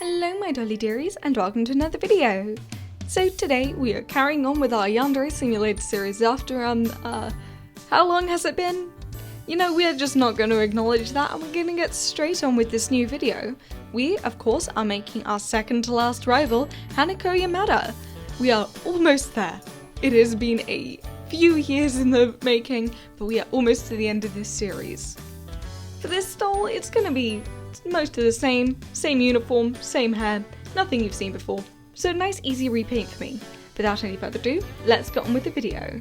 Hello my dolly dearies and welcome to another video! So today we are carrying on with our Yandere Simulator series after how long has it been? You know, we're just not going to acknowledge that and we're going to get straight on with this new video. We, of course, are making our second to last rival, Hanako Yamada. We are almost there. It has been a few years in the making, but we are almost to the end of this series. For this doll, it's going to be most of the same uniform, same hair, nothing you've seen before. So nice easy repaint for me. Without any further ado, let's get on with the video.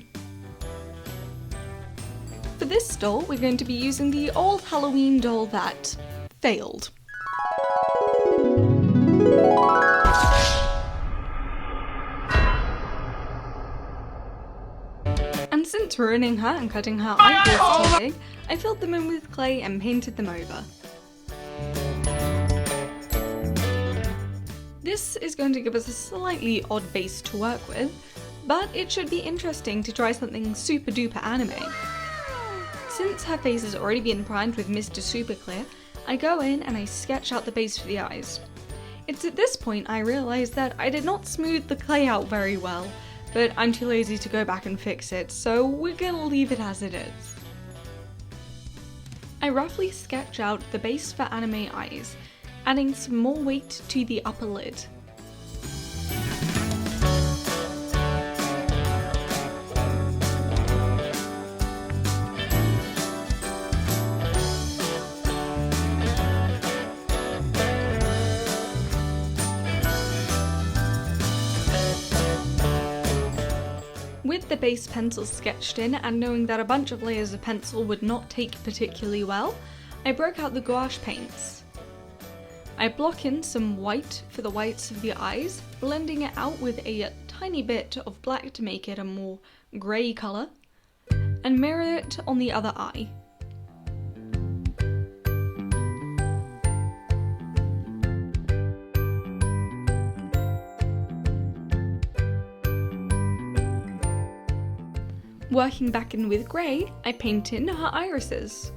For this doll, we're going to be using the old Halloween doll that failed. And since ruining her and cutting her eyeballs too big, I filled them in with clay and painted them over. This is going to give us a slightly odd base to work with, but it should be interesting to try something super duper anime. Since her face has already been primed with Mr. Super Clear, I go in and I sketch out the base for the eyes. It's at this point I realise that I did not smooth the clay out very well, but I'm too lazy to go back and fix it, so we're gonna leave it as it is. I roughly sketch out the base for anime eyes, adding some more weight to the upper lid. With the base pencil sketched in and knowing that a bunch of layers of pencil would not take particularly well, I broke out the gouache paints. I block in some white for the whites of the eyes, blending it out with a tiny bit of black to make it a more grey colour, and mirror it on the other eye. Working back in with grey, I paint in her irises.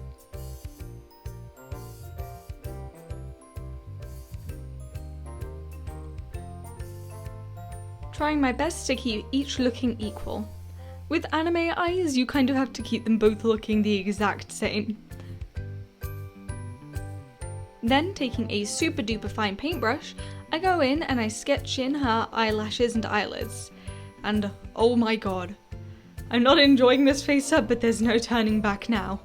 Trying my best to keep each looking equal. With anime eyes, you kind of have to keep them both looking the exact same. Then, taking a super duper fine paintbrush, I go in and I sketch in her eyelashes and eyelids. And oh my god. I'm not enjoying this face up, but there's no turning back now.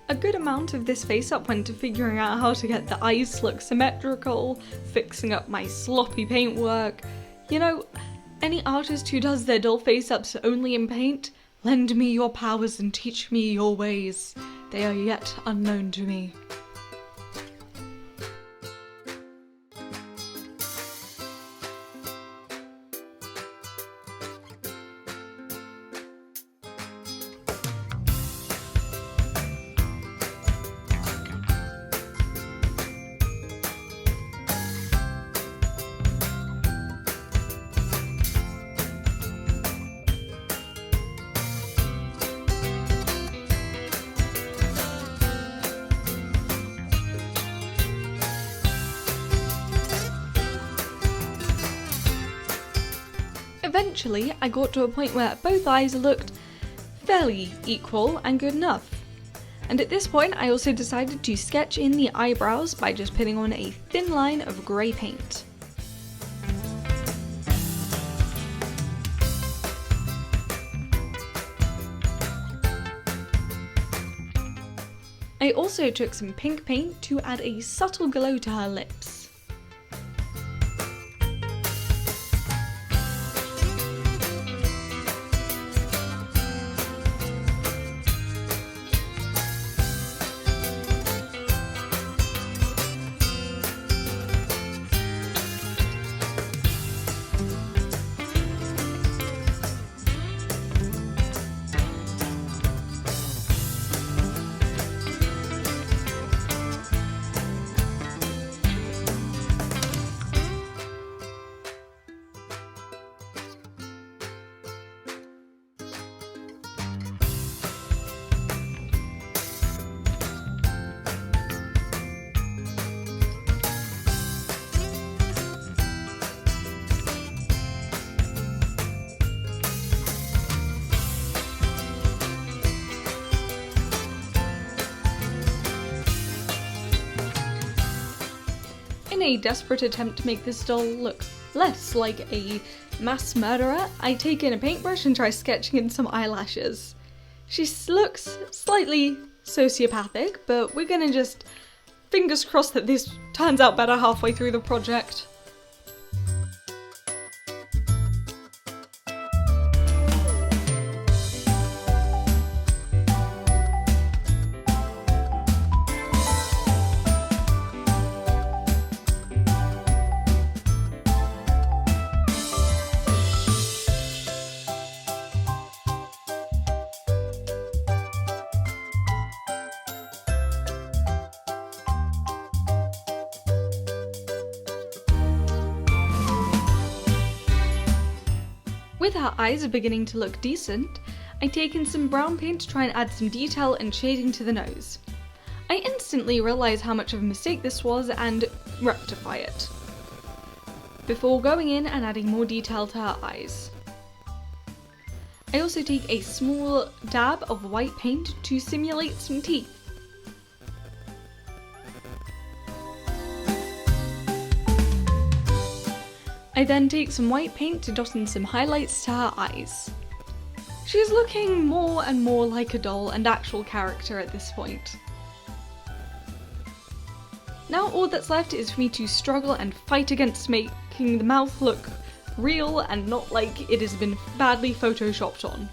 A good amount of this face up went to figuring out how to get the eyes to look symmetrical, fixing up my sloppy paintwork. You know, any artist who does their doll face-ups only in paint, lend me your powers and teach me your ways. They are yet unknown to me. Eventually, I got to a point where both eyes looked fairly equal and good enough. And at this point, I also decided to sketch in the eyebrows by just putting on a thin line of grey paint. I also took some pink paint to add a subtle glow to her lips. In a desperate attempt to make this doll look less like a mass murderer, I take in a paintbrush and try sketching in some eyelashes. She looks slightly sociopathic, but we're gonna just fingers crossed that this turns out better halfway through the project. With her eyes beginning to look decent, I take in some brown paint to try and add some detail and shading to the nose. I instantly realise how much of a mistake this was and rectify it, before going in and adding more detail to her eyes. I also take a small dab of white paint to simulate some teeth. I then take some white paint to dot in some highlights to her eyes. She's looking more and more like a doll and actual character at this point. Now all that's left is for me to struggle and fight against making the mouth look real and not like it has been badly photoshopped on.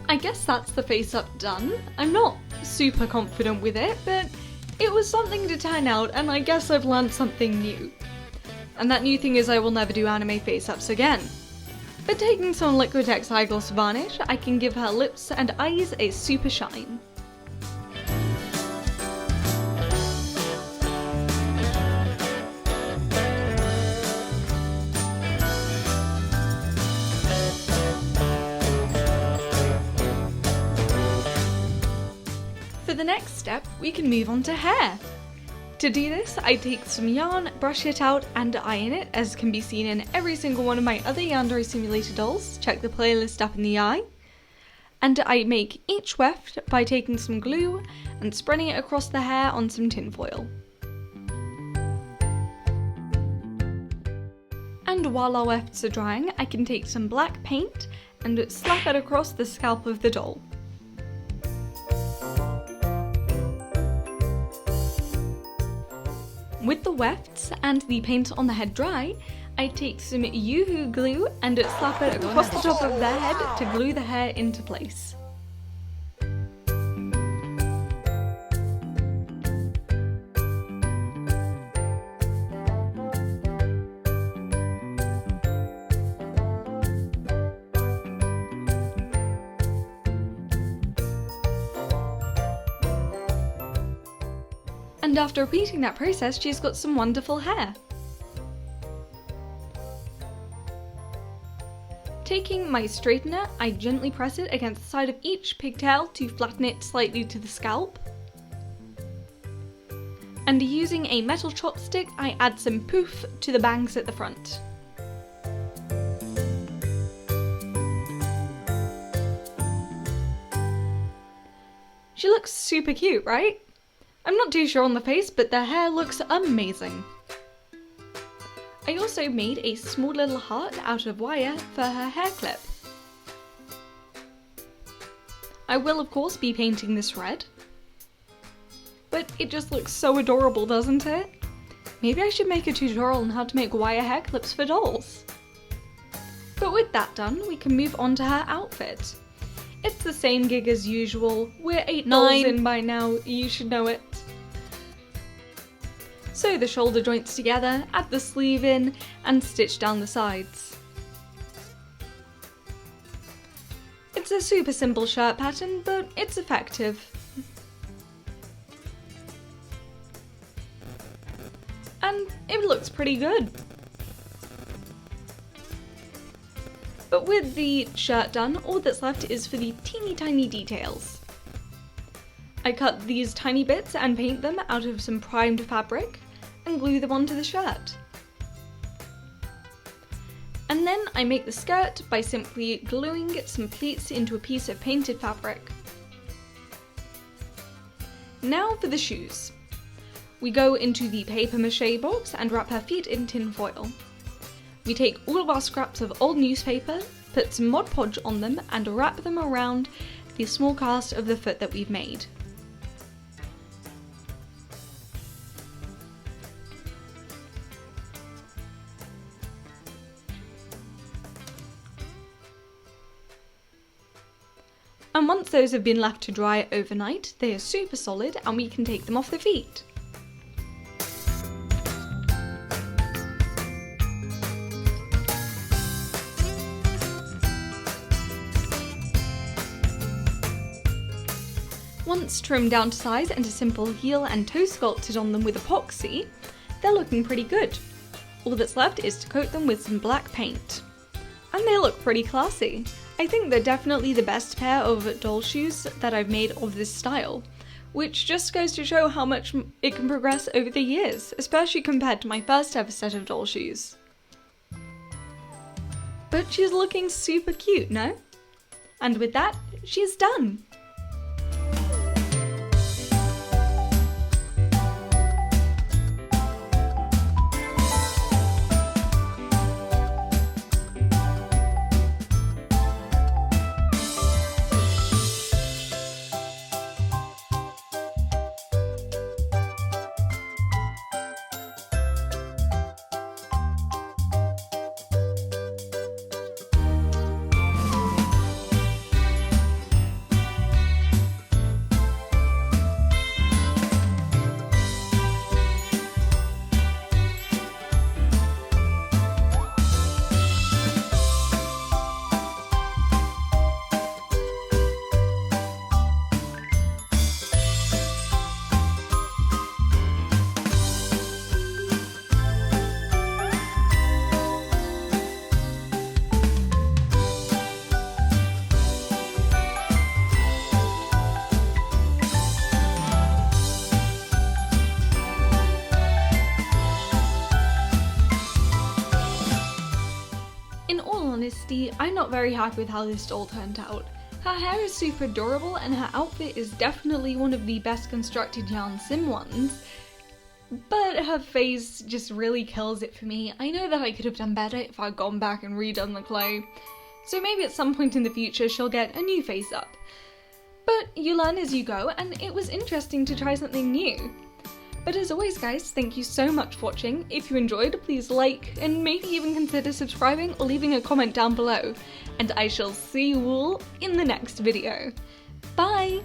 I guess that's the face up done. I'm not super confident with it, but it was something to turn out and I guess I've learned something new. And that new thing is I will never do anime face ups again. But taking some Liquitex eyeglass varnish, I can give her lips and eyes a super shine. For the next step, we can move on to hair. To do this, I take some yarn, brush it out, and iron it, as can be seen in every single one of my other Yandere simulator dolls. Check the playlist up in the eye. And I make each weft by taking some glue and spreading it across the hair on some tinfoil. And while our wefts are drying, I can take some black paint and slap it across the scalp of the doll. With the wefts and the paint on the head dry, I take some Yoo-hoo glue and slap it across the top of the head to glue the hair into place. And after repeating that process, she's got some wonderful hair. Taking my straightener, I gently press it against the side of each pigtail to flatten it slightly to the scalp. And using a metal chopstick, I add some poof to the bangs at the front. She looks super cute, right? I'm not too sure on the face, but the hair looks amazing. I also made a small little heart out of wire for her hair clip. I will of course be painting this red, but it just looks so adorable, doesn't it? Maybe I should make a tutorial on how to make wire hair clips for dolls. But with that done, we can move on to her outfit. It's the same gig as usual. We're 8 dolls in by now, you should know it. Sew the shoulder joints together, add the sleeve in, and stitch down the sides. It's a super simple shirt pattern, but it's effective. And it looks pretty good. But with the shirt done, all that's left is for the teeny tiny details. I cut these tiny bits and paint them out of some primed fabric and glue them onto the shirt. And then I make the skirt by simply gluing some pleats into a piece of painted fabric. Now for the shoes. We go into the paper mache box and wrap her feet in tin foil. We take all of our scraps of old newspaper, put some Mod Podge on them and wrap them around the small cast of the foot that we've made. And once those have been left to dry overnight, they are super solid and we can take them off the feet. Once trimmed down to size and a simple heel and toe sculpted on them with epoxy, they're looking pretty good. All that's left is to coat them with some black paint. And they look pretty classy. I think they're definitely the best pair of doll shoes that I've made of this style, which just goes to show how much it can progress over the years, especially compared to my first ever set of doll shoes. But she's looking super cute, no? And with that, she's done! Honesty, I'm not very happy with how this doll turned out. Her hair is super adorable and her outfit is definitely one of the best constructed yarn sim ones, but her face just really kills it for me. I know that I could have done better if I'd gone back and redone the clay, so maybe at some point in the future she'll get a new face up. But you learn as you go, and it was interesting to try something new. But as always guys, thank you so much for watching. If you enjoyed, please like and maybe even consider subscribing or leaving a comment down below. And I shall see you all in the next video. Bye!